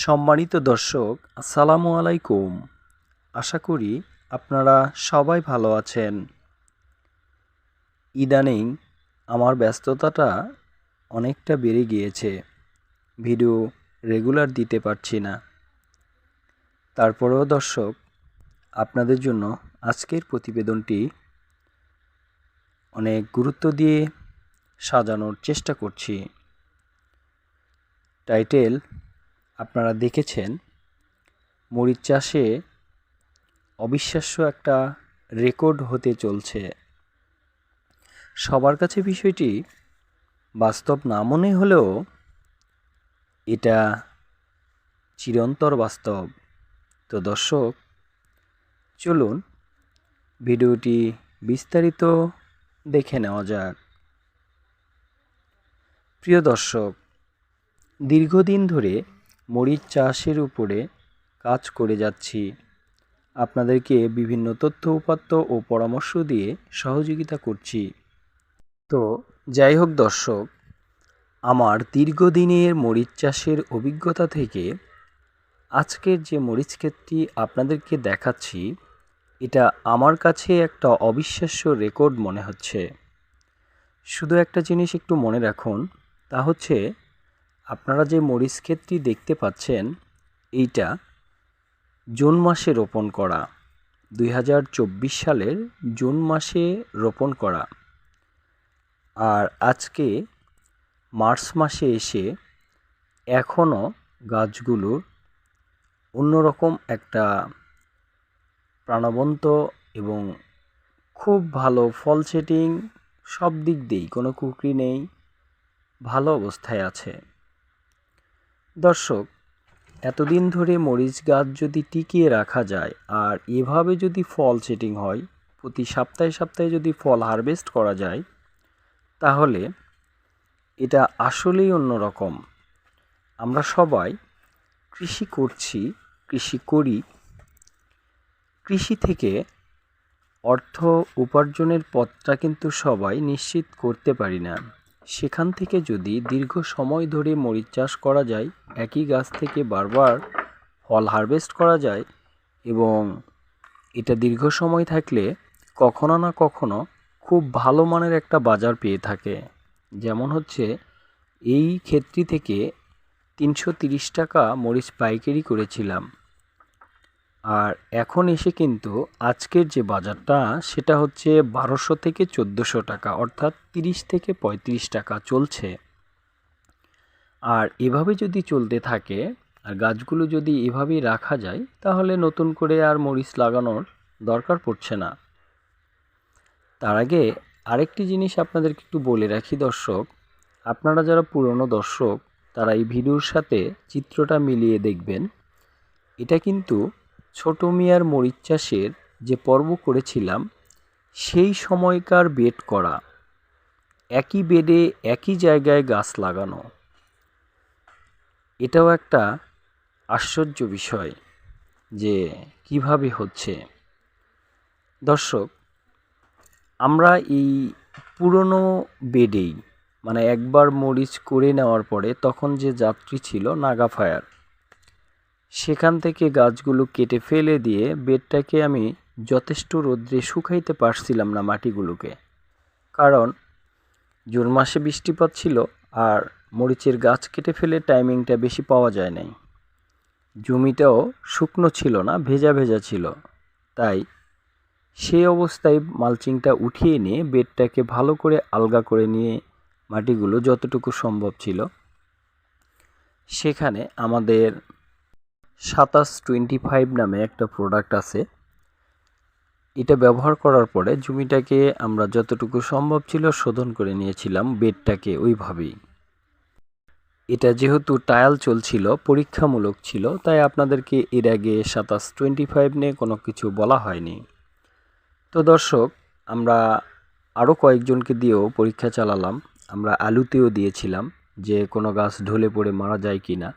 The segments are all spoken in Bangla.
সম্মানিত দর্শক, আসসালামু আলাইকুম। আশা করি আপনারা সবাই ভালো আছেন। ইদানিং আমার ব্যস্ততাটা অনেকটা বেড়ে গিয়েছে। ভিডিও রেগুলার দিতে পারছি না। তারপরেও দর্শক, আপনাদের জন্য আজকের প্রতিবেদনটি অনেক গুরুত্ব দিয়ে সাজানোর চেষ্টা করছি। টাইটেল আপনারা দেখেছেন, মরিচ চাষে অবিশ্বাস্য একটা রেকর্ড হতে চলছে। সবার কাছে বিষয়টি বাস্তব না মনে হলেও এটা চিরন্তর বাস্তব। তো দর্শক, চলুন ভিডিওটি বিস্তারিত দেখে নেওয়া যাক। প্রিয় দর্শক, দীর্ঘদিন ধরে মরিচ চাষের উপরে কাজ করে যাচ্ছি। আপনাদেরকে বিভিন্ন তথ্য উপাত্ত ও পরামর্শ দিয়ে সহযোগিতা করছি। তো যাই হোক দর্শক, আমার দীর্ঘদিনের মরিচ চাষের অভিজ্ঞতা থেকে আজকের যে মরিচ ক্ষেতটি আপনাদেরকে দেখাচ্ছি, এটা আমার কাছে একটা অবিশ্বাস্য রেকর্ড মনে হচ্ছে। শুধু একটা জিনিস একটু মনে রাখুন, তা হচ্ছে আপনারা যে মরিচ ক্ষেতটি দেখতে পাচ্ছেন, এইটা জুন মাসে রোপণ করা, 2024 সালের জুন মাসে রোপণ করা। আর আজকে মার্চ মাসে এসে এখনও গাছগুলোর অন্যরকম একটা প্রাণবন্ত এবং খুব ভালো ফল সেটিং, সব দিক দিয়েই কোনো কুকরি নেই, ভালো অবস্থায় আছে। দর্শক, এতদিন ধরে মরিচ গাছ যদি টিকিয়ে রাখা যায় আর এভাবে যদি ফল সেটিং হয়, প্রতি সপ্তাহে সপ্তাহে যদি ফল হারভেস্ট করা যায়, তাহলে এটা আসলেই অন্যরকম। আমরা সবাই কৃষি করছি, কৃষি করি, কৃষি থেকে অর্থ উপার্জনের পথটা কিন্তু সবাই নিশ্চিত করতে পারি না। সেখান থেকে যদি দীর্ঘ সময় ধরে মরিচ চাষ করা যায়, একই গাছ থেকে বারবার ফল হারভেস্ট করা যায় এবং এটা দীর্ঘ সময় থাকলে কখনো না কখনো খুব ভালো মানের একটা বাজার পেয়ে থাকে। যেমন হচ্ছে, এই ক্ষেতটি থেকে 330 টাকা মরিচ পাইকারি করেছিলাম, আর এখন এসে কিন্তু আজকের যে বাজারটা সেটা হচ্ছে 1200 থেকে 1400 টাকা, অর্থাৎ 30 থেকে 35 টাকা চলছে। আর এভাবে যদি চলতে থাকে আর গাছগুলো যদি এভাবেই রাখা যায়, তাহলে নতুন করে আর মরিচ লাগানোর দরকার পড়ছে না। তার আগে আরেকটি জিনিস আপনাদেরকে একটু বলে রাখি দর্শক, আপনারা যারা পুরনো দর্শক তারা এই ভিডিওর সাথে চিত্রটা মিলিয়ে দেখবেন। এটা কিন্তু ছোট মিয়ার মরিচ চাষের যে পর্ব করেছিলাম, সেই সময়কার বেড করা, একই বেডে একই জায়গায় গাছ লাগানো। এটাও একটা আশ্চর্য বিষয় যে কিভাবে হচ্ছে। দর্শক, আমরা এই পুরনো বেডেই, মানে একবার মরিচ করে নেওয়ার পরে তখন যে যাত্রী ছিল নাগা ফায়ার, সেখান থেকে গাছগুলো কেটে ফেলে দিয়ে বেডটাকে আমি যথেষ্ট রোদ্রে শুকাইতে পারছিলাম না মাটিগুলোকে, কারণ জুন মাসে বৃষ্টিপাত ছিল আর মরিচের গাছ কেটে ফেলে টাইমিংটা বেশি পাওয়া যায় নাই। জমিটাও শুকনো ছিল না, ভেজা ভেজা ছিল। তাই সেই অবস্থায় মালচিংটা উঠিয়ে নিয়ে বেডটাকে ভালো করে আলগা করে নিয়ে মাটিগুলো যতটুকু সম্ভব ছিল, সেখানে আমাদের 2725 নামে একটা প্রোডাক্ট আছে। এটা ব্যবহার করার পরে জমিটাকে আমরা যতটুকু সম্ভব ছিল শোধন করে নিয়েছিলাম বেডটাকে ওইভাবেই। এটা যেহেতু ট্রায়াল চলছিল, পরীক্ষামূলক ছিল, তাই আপনাদেরকে এর আগে 2725 নিয়ে কোনো কিছু বলা হয়নি। তো দর্শক, আমরা আরও কয়েকজনকে দিয়েও পরীক্ষা চালালাম। আমরা আলুতেও দিয়েছিলাম যে কোনো গাছ ঢলে পড়ে মারা যায় কি না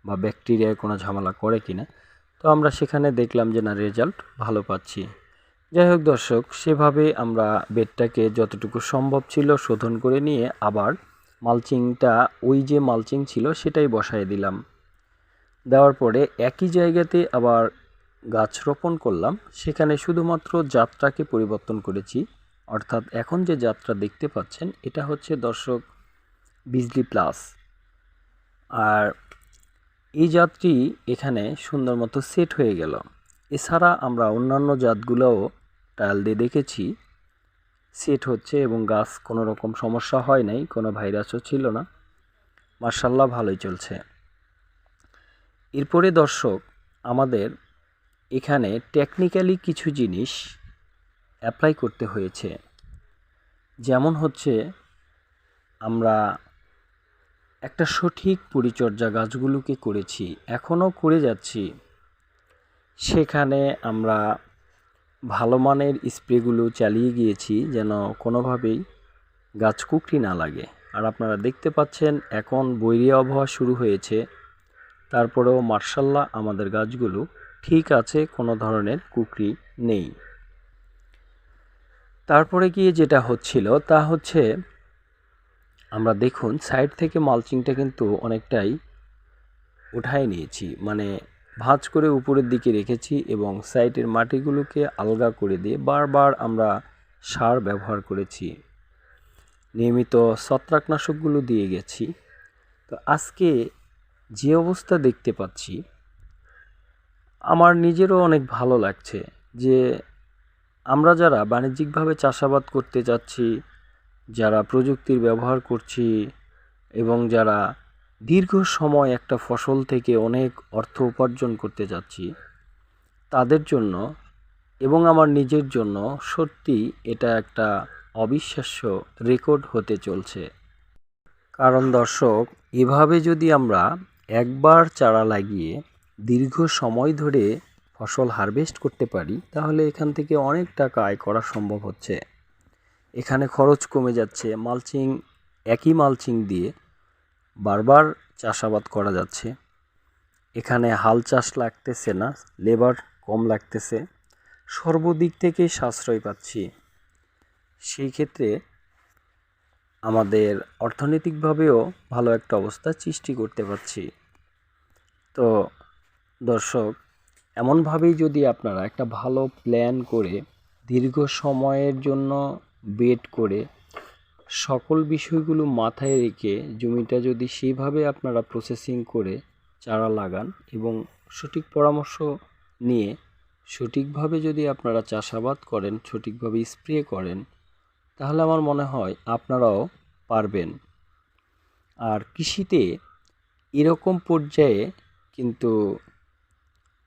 বা ব্যাকটেরিয়ায় কোনো ঝামেলা করে কি না। তো আমরা সেখানে দেখলাম যে না, রেজাল্ট ভালো পাচ্ছি। যাই হোক দর্শক, সেভাবে আমরা বেডটাকে যতটুকু সম্ভব ছিল শোধন করে নিয়ে আবার মালচিংটা, ওই যে মালচিং ছিল সেটাই বসায় দিলাম। দেওয়ার পরে একই জায়গাতে আবার গাছ রোপণ করলাম। সেখানে শুধুমাত্র জাতটাকে পরিবর্তন করেছি, অর্থাৎ এখন যে জাতটা দেখতে পাচ্ছেন এটা হচ্ছে দর্শক বিজলি প্লাস। আর এই জাতটি এখানে সুন্দর মতো সেট হয়ে গেল। এছাড়া আমরা অন্যান্য জাতগুলোও ট্রায়াল দিয়ে দেখেছি, সেট হচ্ছে এবং গাছ কোনো রকম সমস্যা হয় নাই, কোনো ভাইরাসও ছিল না, মাশাআল্লাহ ভালোই চলছে। এরপরে দর্শক আমাদের এখানে টেকনিক্যালি কিছু জিনিস অ্যাপ্লাই করতে হয়েছে। যেমন হচ্ছে আমরা একটা সঠিক পরিচর্যা গাছগুলোকে করেছি, এখনও করে যাচ্ছি। সেখানে আমরা ভালো মানের স্প্রেগুলো চালিয়ে গিয়েছি যেন কোনোভাবেই গাছ কুকরি না লাগে। আর আপনারা দেখতে পাচ্ছেন এখন বৈরী আবহাওয়া শুরু হয়েছে, তারপরেও মার্শাল্লাহ আমাদের গাছগুলো ঠিক আছে, কোনো ধরনের কুকরি নেই। তারপরে গিয়ে যেটা হচ্ছিল তা হচ্ছে আমরা দেখুন সাইড থেকে মালচিংটা কিন্তু অনেকটাই উঠায় নিয়েছি, মানে ভাঁজ করে উপরের দিকে রেখেছি এবং সাইডের মাটিগুলোকে আলগা করে দিয়ে বারবার আমরা সার ব্যবহার করেছি, নিয়মিত ছত্রাকনাশকগুলো দিয়ে গেছি। তো আজকে যে অবস্থা দেখতে পাচ্ছি আমার নিজেরও অনেক ভালো লাগছে যে আমরা যারা বাণিজ্যিকভাবে চাষাবাদ করতে যাচ্ছি, যারা প্রযুক্তির ব্যবহার করছি এবং যারা দীর্ঘ সময় একটা ফসল থেকে অনেক অর্থ উপার্জন করতে যাচ্ছি, তাদের জন্য এবং আমার নিজের জন্য সত্যি এটা একটা অবিশ্বাস্য রেকর্ড হতে চলছে। কারণ দর্শক এভাবে যদি আমরা একবার চারা লাগিয়ে দীর্ঘ সময় ধরে ফসল হারভেস্ট করতে পারি তাহলে এখান থেকে অনেক টাকা আয় করা সম্ভব হচ্ছে। এখানে খরচ কমে যাচ্ছে, মালচিং একই মালচিং দিয়ে বারবার চাষাবাদ করা যাচ্ছে। এখানে হাল চাষ লাগতেছে না, লেবার কম লাগতেছে, সর্বদিক থেকেই সাশ্রয় পাচ্ছি। সেই ক্ষেত্রে আমাদের অর্থনৈতিকভাবেও ভালো একটা অবস্থা সৃষ্টি করতে পারছি। তো দর্শক এমনভাবেই যদি আপনারা একটা ভালো প্ল্যান করে দীর্ঘ সময়ের জন্য বেড করে সকল বিষয়গুলো মাথায় রেখে জমিটা যদি সেইভাবে আপনারা প্রসেসিং করে চারা লাগান এবং সঠিক পরামর্শ নিয়ে সঠিকভাবে যদি আপনারা চাষাবাদ করেন, সঠিকভাবে স্প্রে করেন, তাহলে আমার মনে হয় আপনারাও পারবেন। আর কৃষিতে এরকম পর্যায়ে কিন্তু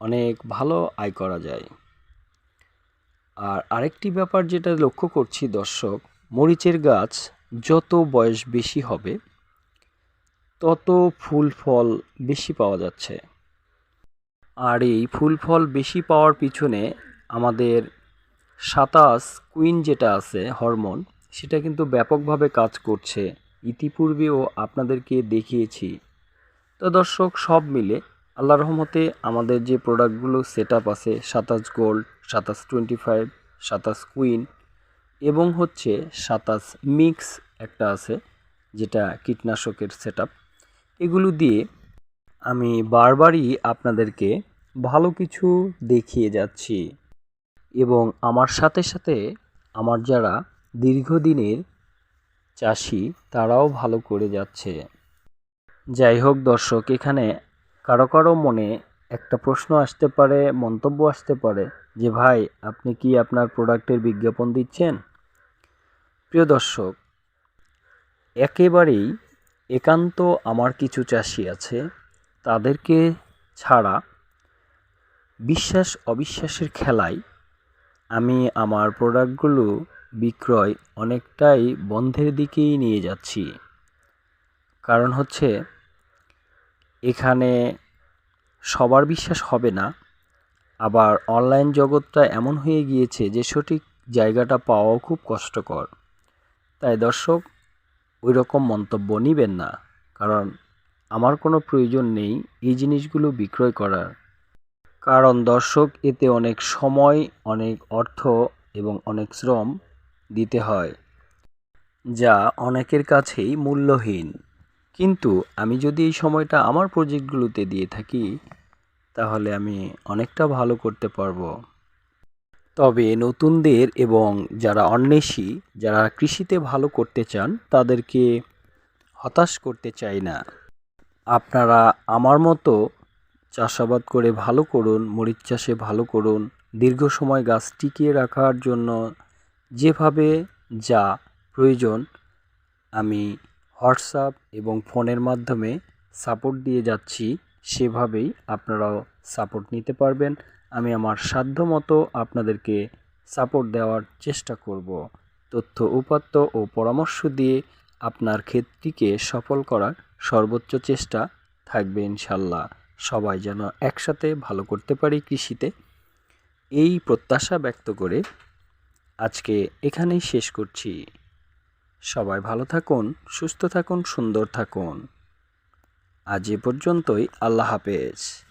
অনেক ভালো আয় করা যায়। আর আরেকটি ব্যাপার যেটা লক্ষ্য করছি দর্শক, মরিচের গাছ যত বয়স বেশি হবে তত ফুল ফল বেশি পাওয়া যাচ্ছে। আর এই ফুল ফল বেশি পাওয়ার পিছনে আমাদের 27 কুইন যেটা আছে হরমোন, সেটা কিন্তু ব্যাপকভাবে কাজ করছে, ইতিপূর্বেও আপনাদেরকে দেখিয়েছি। তো দর্শক সব মিলে আল্লাহর রহমতে আমাদের যে প্রোডাক্টগুলো সেট আপ আছে 27 গোল্ড, 27 25, 27 কুইন এবং হচ্ছে 27 মিক্স একটা আছে যেটা কীটনাশকের সেট আপ, এগুলো দিয়ে আমি বারবারই আপনাদেরকে ভালো কিছু দেখিয়ে যাচ্ছি এবং আমার সাথে সাথে আমার যারা দীর্ঘদিনের চাষি তারাও ভালো করে যাচ্ছে। যাই হোক দর্শক, এখানে কারো কারো মনে একটা প্রশ্ন আসতে পারে, মন্তব্য আসতে পারে যে ভাই আপনি কি আপনার প্রোডাক্টের বিজ্ঞাপন দিচ্ছেন? প্রিয় দর্শক, একেবারেই একান্ত আমার কিছু চাষি আছে, তাদেরকে ছাড়া বিশ্বাস অবিশ্বাসের খেলায় আমি আমার প্রোডাক্টগুলো বিক্রয় অনেকটাই বন্ধের দিকেই নিয়ে যাচ্ছি। কারণ হচ্ছে এখানে সবার বিশ্বাস হবে না, আবার অনলাইন জগৎটা এমন হয়ে গিয়েছে যে সঠিক জায়গাটা পাওয়াও খুব কষ্টকর। তাই দর্শক ওই রকম মন্তব্য নেবেন না, কারণ আমার কোনো প্রয়োজন নেই এই জিনিসগুলো বিক্রয় করার। কারণ দর্শক এতে অনেক সময়, অনেক অর্থ এবং অনেক শ্রম দিতে হয়, যা অনেকের কাছেই মূল্যহীন। কিন্তু আমি যদি এই সময়টা আমার প্রজেক্টগুলোতে দিয়ে থাকি তাহলে আমি অনেকটা ভালো করতে পারবো। তবে নতুনদের এবং যারা অন্বেষী, যারা কৃষিতে ভালো করতে চান তাদেরকে হতাশ করতে চাই না। আপনারা আমার মতো চাষাবাদ করে ভালো করুন, মরিচ চাষে ভালো করুন। দীর্ঘ সময় গাছ টিকিয়ে রাখার জন্য যেভাবে যা প্রয়োজন আমি হোয়াটসঅ্যাপ এবং ফোনের মাধ্যমে সাপোর্ট দিয়ে যাচ্ছি, সেভাবেই আপনারাও সাপোর্ট নিতে পারবেন। আমি আমার সাধ্যমতো আপনাদেরকে সাপোর্ট দেওয়ার চেষ্টা করব। তথ্য উপাত্ত ও পরামর্শ দিয়ে আপনার ক্ষেতটিকে সফল করার সর্বোচ্চ চেষ্টা থাকবে ইনশাল্লাহ। সবাই যেন একসাথে ভালো করতে পারি কৃষিতে, এই প্রত্যাশা ব্যক্ত করে আজকে এখানেই শেষ করছি। সবাই ভালো থাকুন, সুস্থ থাকুন, সুন্দর থাকুন। আজ এ পর্যন্তই। আল্লাহ হাফেজ।